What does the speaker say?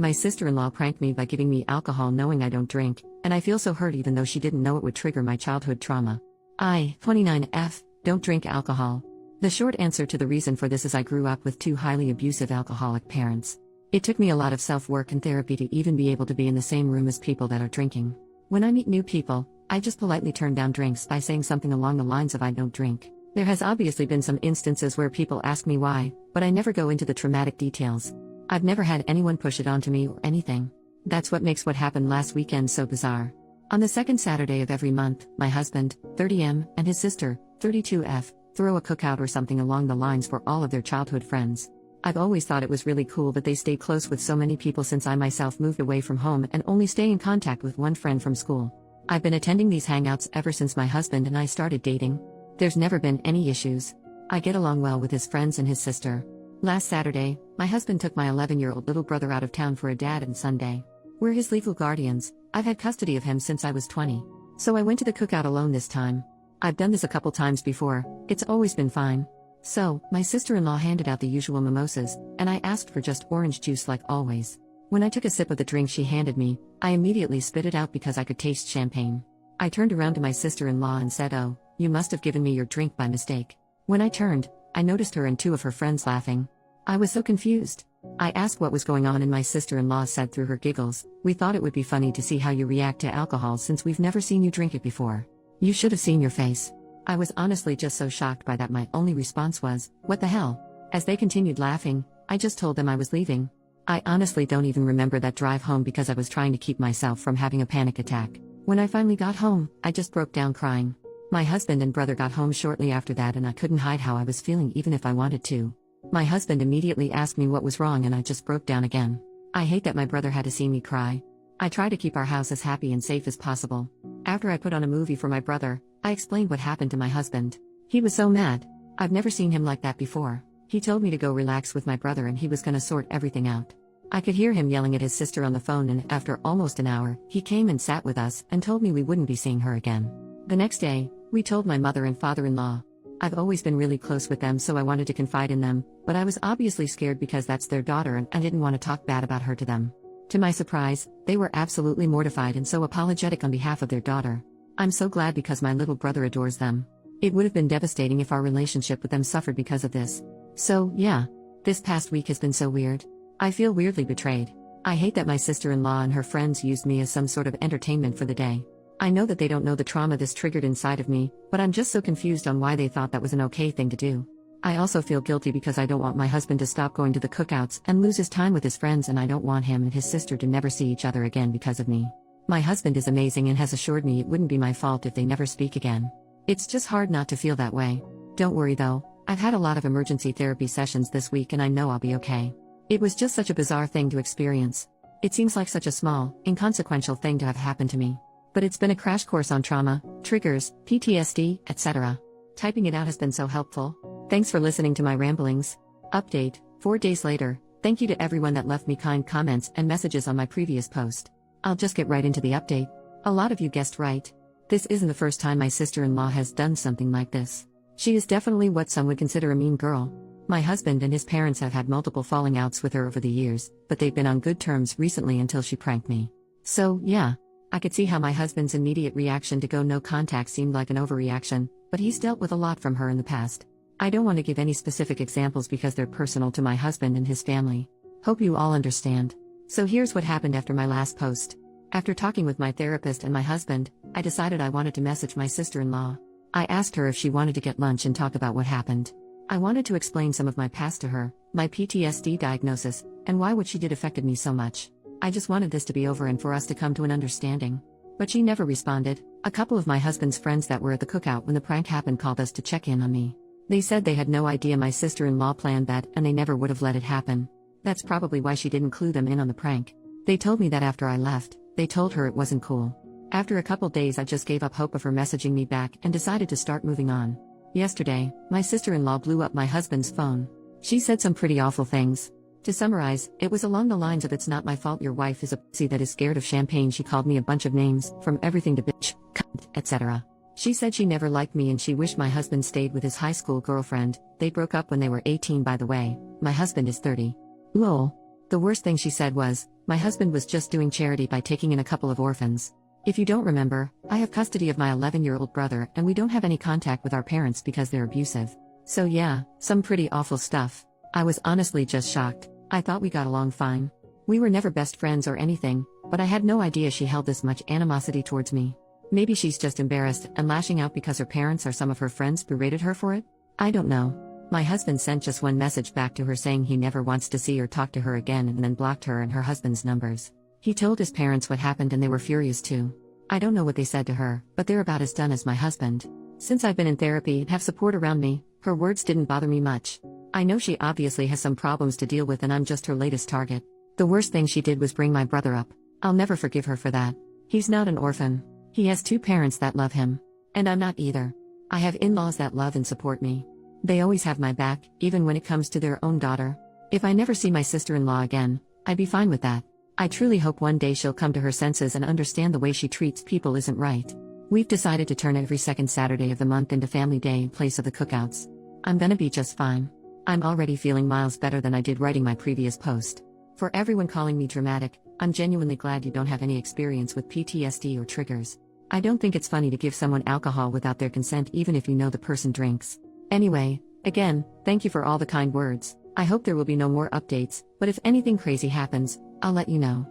My sister-in-law pranked me by giving me alcohol knowing I don't drink, and I feel so hurt even though she didn't know it would trigger my childhood trauma. I, 29F, don't drink alcohol. The short answer to the reason for this is I grew up with two highly abusive alcoholic parents. It took me a lot of self-work and therapy to even be able to be in the same room as people that are drinking. When I meet new people, I just politely turn down drinks by saying something along the lines of I don't drink. There has obviously been some instances where people ask me why, but I never go into the traumatic details. I've never had anyone push it onto me or anything. That's what makes what happened last weekend so bizarre. On the second Saturday of every month, my husband, 30M, and his sister, 32F, throw a cookout or something along the lines for all of their childhood friends. I've always thought it was really cool that they stay close with so many people since I myself moved away from home and only stay in contact with one friend from school. I've been attending these hangouts ever since my husband and I started dating. There's never been any issues. I get along well with his friends and his sister. Last Saturday, my husband took my 11-year-old little brother out of town for a dad and Sunday. We're his legal guardians. I've had custody of him since I was 20. So I went to the cookout alone this time. I've done this a couple times before, it's always been fine. So, my sister-in-law handed out the usual mimosas, and I asked for just orange juice like always. When I took a sip of the drink she handed me, I immediately spit it out because I could taste champagne. I turned around to my sister-in-law and said, "Oh, you must have given me your drink by mistake." When I turned, I noticed her and two of her friends laughing. I was so confused. I asked what was going on and my sister-in-law said through her giggles, "We thought it would be funny to see how you react to alcohol since we've never seen you drink it before. You should have seen your face." I was honestly just so shocked by that my only response was, "What the hell?" As they continued laughing, I just told them I was leaving. I honestly don't even remember that drive home because I was trying to keep myself from having a panic attack. When I finally got home, I just broke down crying. My husband and brother got home shortly after that and I couldn't hide how I was feeling even if I wanted to. My husband immediately asked me what was wrong and I just broke down again. I hate that my brother had to see me cry. I try to keep our house as happy and safe as possible. After I put on a movie for my brother, I explained what happened to my husband. He was so mad. I've never seen him like that before. He told me to go relax with my brother and he was gonna sort everything out. I could hear him yelling at his sister on the phone and after almost an hour, he came and sat with us and told me we wouldn't be seeing her again. The next day, we told my mother and father-in-law. I've always been really close with them so I wanted to confide in them, but I was obviously scared because that's their daughter and I didn't want to talk bad about her to them. To my surprise, they were absolutely mortified and so apologetic on behalf of their daughter. I'm so glad because my little brother adores them. It would have been devastating if our relationship with them suffered because of this. So, yeah. This past week has been so weird. I feel weirdly betrayed. I hate that my sister-in-law and her friends used me as some sort of entertainment for the day. I know that they don't know the trauma this triggered inside of me, but I'm just so confused on why they thought that was an okay thing to do. I also feel guilty because I don't want my husband to stop going to the cookouts and lose his time with his friends and I don't want him and his sister to never see each other again because of me. My husband is amazing and has assured me it wouldn't be my fault if they never speak again. It's just hard not to feel that way. Don't worry though, I've had a lot of emergency therapy sessions this week and I know I'll be okay. It was just such a bizarre thing to experience. It seems like such a small, inconsequential thing to have happened to me. But it's been a crash course on trauma, triggers, PTSD, etc. Typing it out has been so helpful. Thanks for listening to my ramblings. Update, 4 days later, thank you to everyone that left me kind comments and messages on my previous post. I'll just get right into the update. A lot of you guessed right. This isn't the first time my sister-in-law has done something like this. She is definitely what some would consider a mean girl. My husband and his parents have had multiple falling outs with her over the years, but they've been on good terms recently until she pranked me. So, yeah. I could see how my husband's immediate reaction to go no contact seemed like an overreaction, but he's dealt with a lot from her in the past. I don't want to give any specific examples because they're personal to my husband and his family. Hope you all understand. So here's what happened after my last post. After talking with my therapist and my husband, I decided I wanted to message my sister-in-law. I asked her if she wanted to get lunch and talk about what happened. I wanted to explain some of my past to her, my PTSD diagnosis, and why what she did affected me so much. I just wanted this to be over and for us to come to an understanding. But she never responded. A couple of my husband's friends that were at the cookout when the prank happened called us to check in on me. They said they had no idea my sister-in-law planned that and they never would have let it happen. That's probably why she didn't clue them in on the prank. They told me that after I left, they told her it wasn't cool. After a couple days I just gave up hope of her messaging me back and decided to start moving on. Yesterday, my sister-in-law blew up my husband's phone. She said some pretty awful things. To summarize, it was along the lines of "It's not my fault your wife is a pussy that is scared of champagne." She called me a bunch of names, from everything to bitch, cunt, etc. She said she never liked me and she wished my husband stayed with his high school girlfriend. They broke up when they were 18 by the way, my husband is 30. Lol. The worst thing she said was, my husband was just doing charity by taking in a couple of orphans. If you don't remember, I have custody of my 11-year-old brother and we don't have any contact with our parents because they're abusive. So yeah, some pretty awful stuff. I was honestly just shocked. I thought we got along fine. We were never best friends or anything, but I had no idea she held this much animosity towards me. Maybe she's just embarrassed and lashing out because her parents or some of her friends berated her for it? I don't know. My husband sent just one message back to her saying he never wants to see or talk to her again and then blocked her and her husband's numbers. He told his parents what happened and they were furious too. I don't know what they said to her, but they're about as done as my husband. Since I've been in therapy and have support around me, her words didn't bother me much. I know she obviously has some problems to deal with and I'm just her latest target. The worst thing she did was bring my brother up. I'll never forgive her for that. He's not an orphan. He has 2 parents that love him. And I'm not either. I have in-laws that love and support me. They always have my back, even when it comes to their own daughter. If I never see my sister-in-law again, I'd be fine with that. I truly hope one day she'll come to her senses and understand the way she treats people isn't right. We've decided to turn every second Saturday of the month into family day in place of the cookouts. I'm gonna be just fine. I'm already feeling miles better than I did writing my previous post. For everyone calling me dramatic, I'm genuinely glad you don't have any experience with PTSD or triggers. I don't think it's funny to give someone alcohol without their consent even if you know the person drinks. Anyway, again, thank you for all the kind words. I hope there will be no more updates, but if anything crazy happens, I'll let you know.